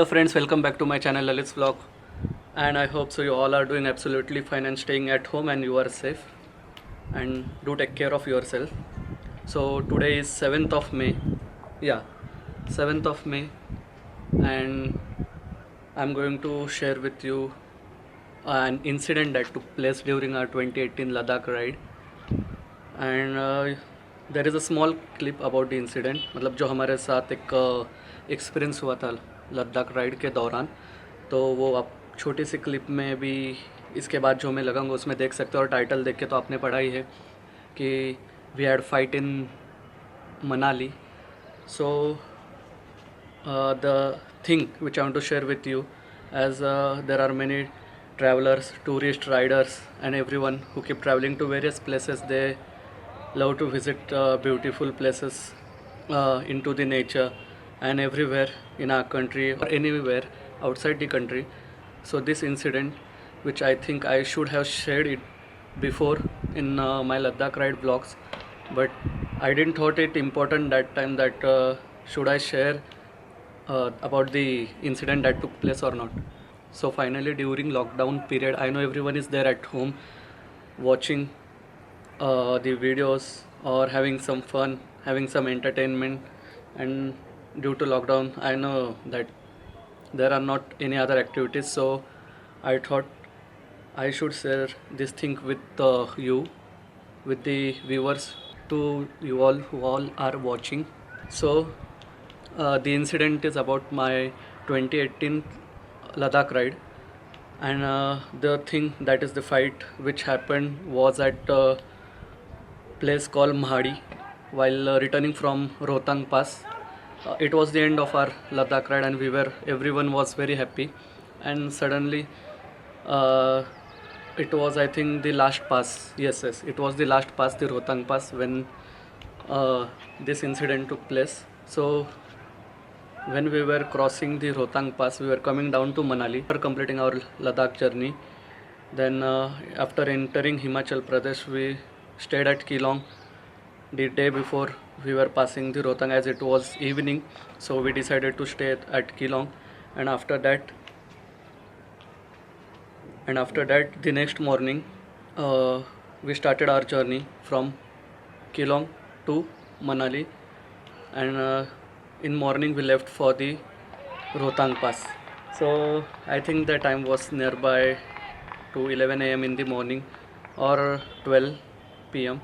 Hello friends, welcome back to my channel Lalit's Vlog, and I hope so you all are doing absolutely fine and staying at home and you are safe and do take care of yourself. So today is 7th of May. Yeah, 7th of May, and I'm going to share with you an incident that took place during our 2018 Ladakh ride. And there is a small clip about the incident, मतलब जो हमारे साथ एक experience हुआ था Ladakh ride के दौरान। तो वो आप छोटी सी क्लिप में भी इसके बाद जो मैं लगाऊंगा उसमें देख सकते हो, और टाइटल देख के तो आपने पढ़ा ही है कि we had fight in Manali. So the thing which I want to share with you, as there are many travelers, tourist riders and everyone who keep traveling to various places. They love to visit beautiful places into the nature and everywhere in our country or anywhere outside the country. So this incident, which I think I should have shared it before in my Ladakh ride vlogs, but I didn't thought it important that time that should I share about the incident that took place or not. So finally, during lockdown period, I know everyone is there at home watching the videos or having some fun, having some entertainment. And due to lockdown, I know that there are not any other activities, so I thought I should share this thing with you, with the viewers, to you all who all are watching. So the incident is about my 2018 Ladakh ride, and the thing that is the fight which happened was at a place called Mahadi while returning from Rohtang Pass. It was the end of our Ladakh ride and everyone was very happy, and suddenly it was, I think, the last pass. Yes, it was the last pass, the Rohtang Pass, when this incident took place. So when we were crossing the Rohtang Pass, we were coming down to Manali for completing our Ladakh journey. Then after entering Himachal Pradesh, we stayed at Keylong. The day before we were passing the Rohtang, as it was evening, so we decided to stay at Keylong. And after that the next morning, we started our journey from Keylong to Manali, and in morning we left for the Rohtang Pass. So I think the time was nearby to 11 a.m. in the morning or 12 p.m.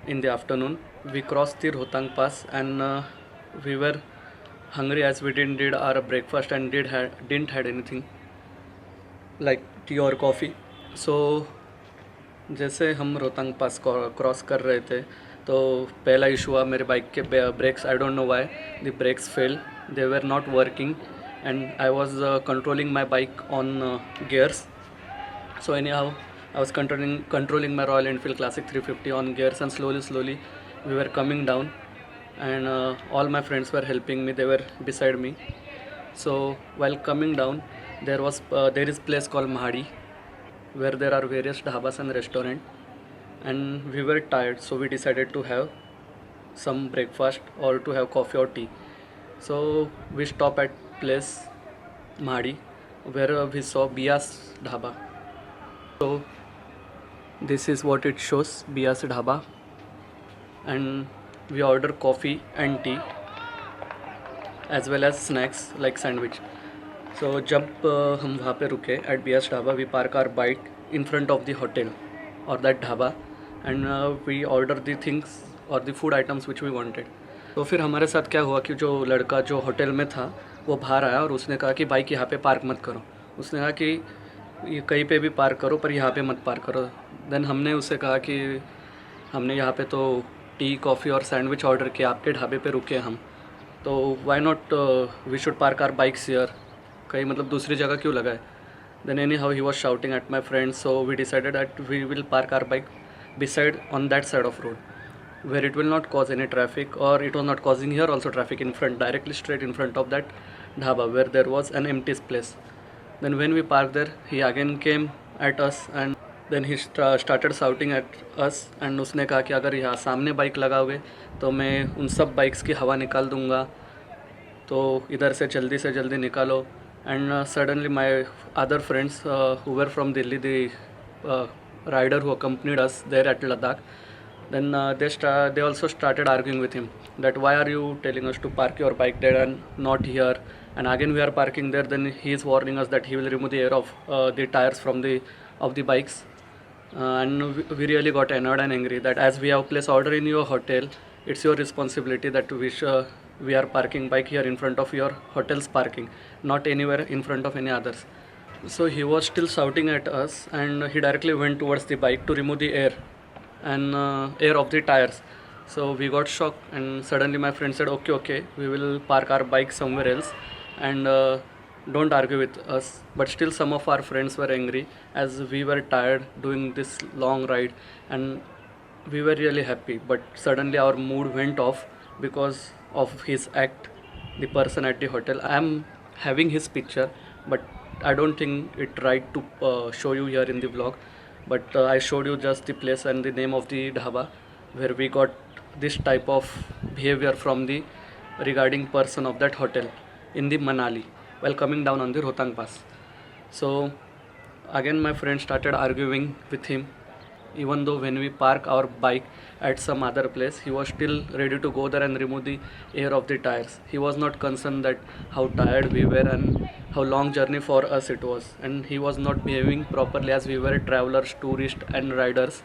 in the afternoon. We crossed the Rohtang Pass, and we were hungry as we did our breakfast and didn't had anything like tea or coffee. So जैसे हम रोहतांग पास cross कर रहे थे, तो पहला issue हुआ मेरे bike के brakes. I don't know why the brakes fail, they were not working, and I was controlling my bike on gears. So anyhow I was controlling my Royal Enfield Classic 350 on gears, and slowly we were coming down, and all my friends were helping me. They were beside me. So while coming down, there is place called Mahadi, where there are various dhabas and restaurant, and we were tired, so we decided to have some breakfast or to have coffee or tea. So we stopped at place Mahadi, where we saw Bias Dhaba. So this is what it shows, Bias Dhaba, and we ordered coffee and tea as well as snacks like sandwich. So जब हम वहाँ पे रुके at Bias Dhaba, we park our bike in front of the hotel or that dhaba, and we order the things or the food items which we wanted. तो फिर हमारे साथ क्या हुआ कि जो लड़का जो होटल में था वो बाहर आया और उसने कहा कि बाइक यहाँ पे पार्क मत करो. उसने कहा कि ये कहीं पे भी पार्क करो पर यहाँ पे मत पार्क करो. देन हमने उससे कहा कि हमने यहाँ पे तो टी कॉफ़ी और सैंडविच ऑर्डर किया, आपके ढाबे पे रुके हम, तो why not we should park our bikes here, कहीं मतलब दूसरी जगह क्यों लगाए. Then anyhow he was shouting at my friends, so we decided that we will park our bike beside on that side of road, where it will not cause any traffic, or it was not causing here also traffic in front, directly straight in front of that dhaba where there was an empty place. Then when we parked there, he again came at us, and then he started shouting at us, and उसने कहा कि अगर यहाँ सामने bike लगाओगे तो मैं उन सब बाइक्स की हवा निकाल दूँगा, तो इधर से जल्दी निकालो. And suddenly my other friends who were from Delhi, the rider who accompanied us there at Ladakh, then they also started arguing with him that why are you telling us to park your bike there and not here, and again we are parking there. Then he is warning us that he will remove the air of the tires from the bikes. And we really got annoyed and angry that as we have placed order in your hotel, it's your responsibility that we are parking bike here in front of your hotel's parking, not anywhere in front of any others. So he was still shouting at us, and he directly went towards the bike to remove the air and air of the tires. So we got shocked, and suddenly my friend said, okay, we will park our bike somewhere else, and don't argue with us. But still some of our friends were angry as we were tired doing this long ride, and we were really happy. But suddenly our mood went off because of his act, the person at the hotel. I am having his picture, but I don't think it right to show you here in the vlog. But I showed you just the place and the name of the dhaba where we got this type of behavior from the regarding person of that hotel in the Manali while coming down on the Rohtang Pass. So again my friend started arguing with him. Even though when we park our bike at some other place, he was still ready to go there and remove the air of the tires. He was not concerned that how tired we were and how long journey for us it was, and he was not behaving properly as we were travelers, tourists and riders.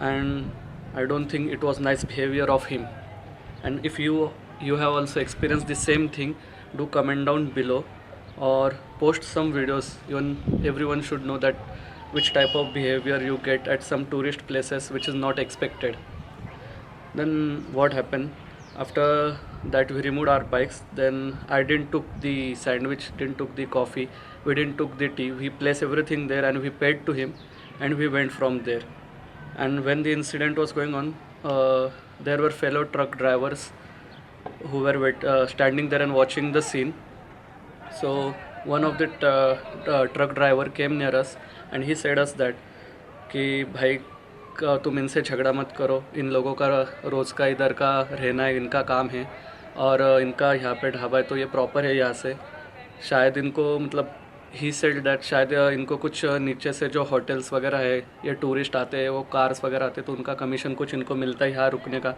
And I don't think it was nice behavior of him. And if you have also experienced the same thing, do comment down below or post some videos. Even everyone should know that which type of behavior you get at some tourist places which is not expected. Then what happened after that, we removed our bikes. Then I didn't took the sandwich, didn't took the coffee, we didn't took the tea. We placed everything there and we paid to him, and we went from there. And when the incident was going on, there were fellow truck drivers who were standing there and watching the scene. So one of the truck driver came near us and he said us that कि भाई तुम इनसे झगड़ा मत करो, इन लोगों का रोज़ का इधर का रहना है, इनका काम है, और इनका यहाँ पे ढाबा है तो ये प्रॉपर है यहाँ से. शायद इनको मतलब ही सेड दैट शायद इनको कुछ नीचे से जो होटल्स वगैरह है, ये टूरिस्ट आते हैं, वो कार्स वगैरह आते हैं, तो उनका कमीशन कुछ इनको मिलता है यहाँ रुकने का,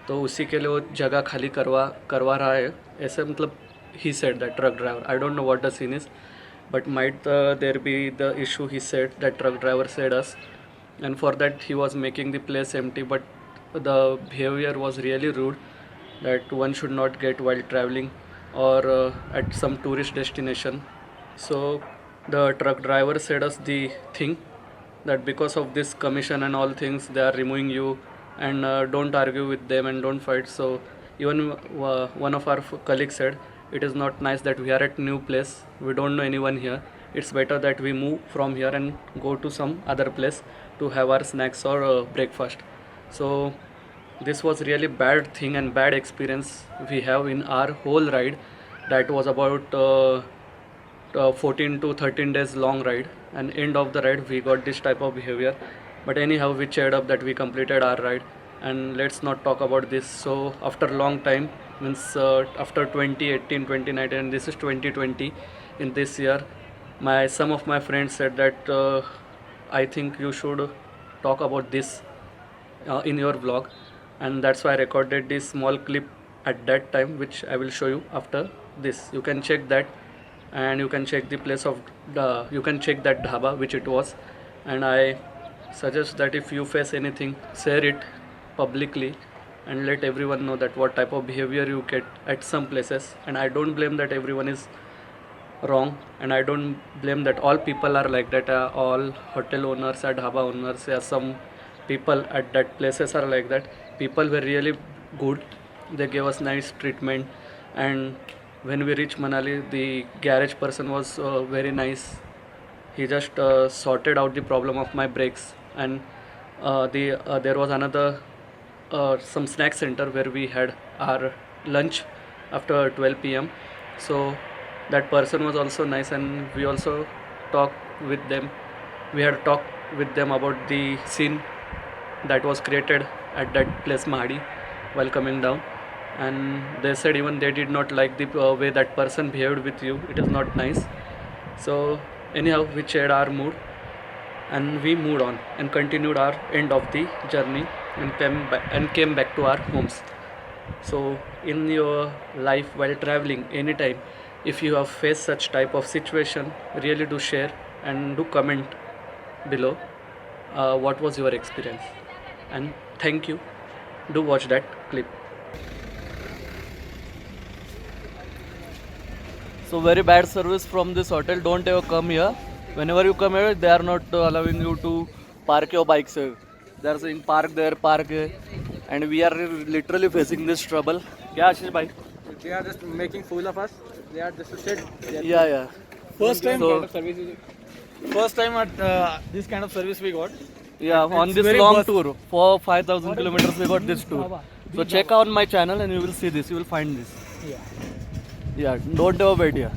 तो उसी के लिए वो जगह खाली करवा रहा है ऐसे. मतलब he said that truck driver, I don't know what the scene is, but might there be the issue, he said that truck driver said us, and for that he was making the place empty. But the behavior was really rude that one should not get while traveling or at some tourist destination. So the truck driver said us the thing that because of this commission and all things they are removing you, and don't argue with them and don't fight. So even one of our colleagues said it is not nice that we are at new place, we don't know anyone here, it's better that we move from here and go to some other place to have our snacks or breakfast. So this was really bad thing and bad experience we have in our whole ride. That was about 14 to 13 days long ride, and end of the ride we got this type of behavior. But anyhow we cheered up that we completed our ride, and let's not talk about this. So after long time, means after 2018, 2019, and this is 2020, in this year some of my friends said that I think you should talk about this in your vlog, and that's why I recorded this small clip at that time, which I will show you after this. You can check that, and you can check the place of you can check that dhaba which it was. And I suggest that if you face anything, share it publicly and let everyone know that what type of behavior you get at some places. And I don't blame that everyone is wrong, and I don't blame that all people are like that, all hotel owners or dhaba owners or some people at that places are like that. People were really good, they gave us nice treatment. And when we reached Manali, the garage person was very nice. He just sorted out the problem of my brakes. And there was another some snack center where we had our lunch after 12 p.m. So that person was also nice, and we also talked with them. We had talked with them about the scene that was created at that place Mahadi while coming down. and they said even they did not like the way that person behaved with you. It is not nice. So anyhow, we shared our mood and we moved on and continued our end of the journey and came back to our homes. So in your life while traveling anytime, if you have faced such type of situation, really do share and do comment below what was your experience. And thank you. Do watch that clip. So very bad service from this hotel. Don't ever come here. Whenever you come here, they are not allowing you to park your bikes here. They are saying park there, park here. And we are literally facing this trouble. Yeah, Ashish bhai? They are just making fool of us. They are just said. Yeah. First time So- kind of service. First time at this kind of service we got. Yeah, on this very long worth. tour for 5,000 kilometers, we got this tour. So check out my channel and you will see this. You will find this. Yeah. Yeah, don't ever wait here.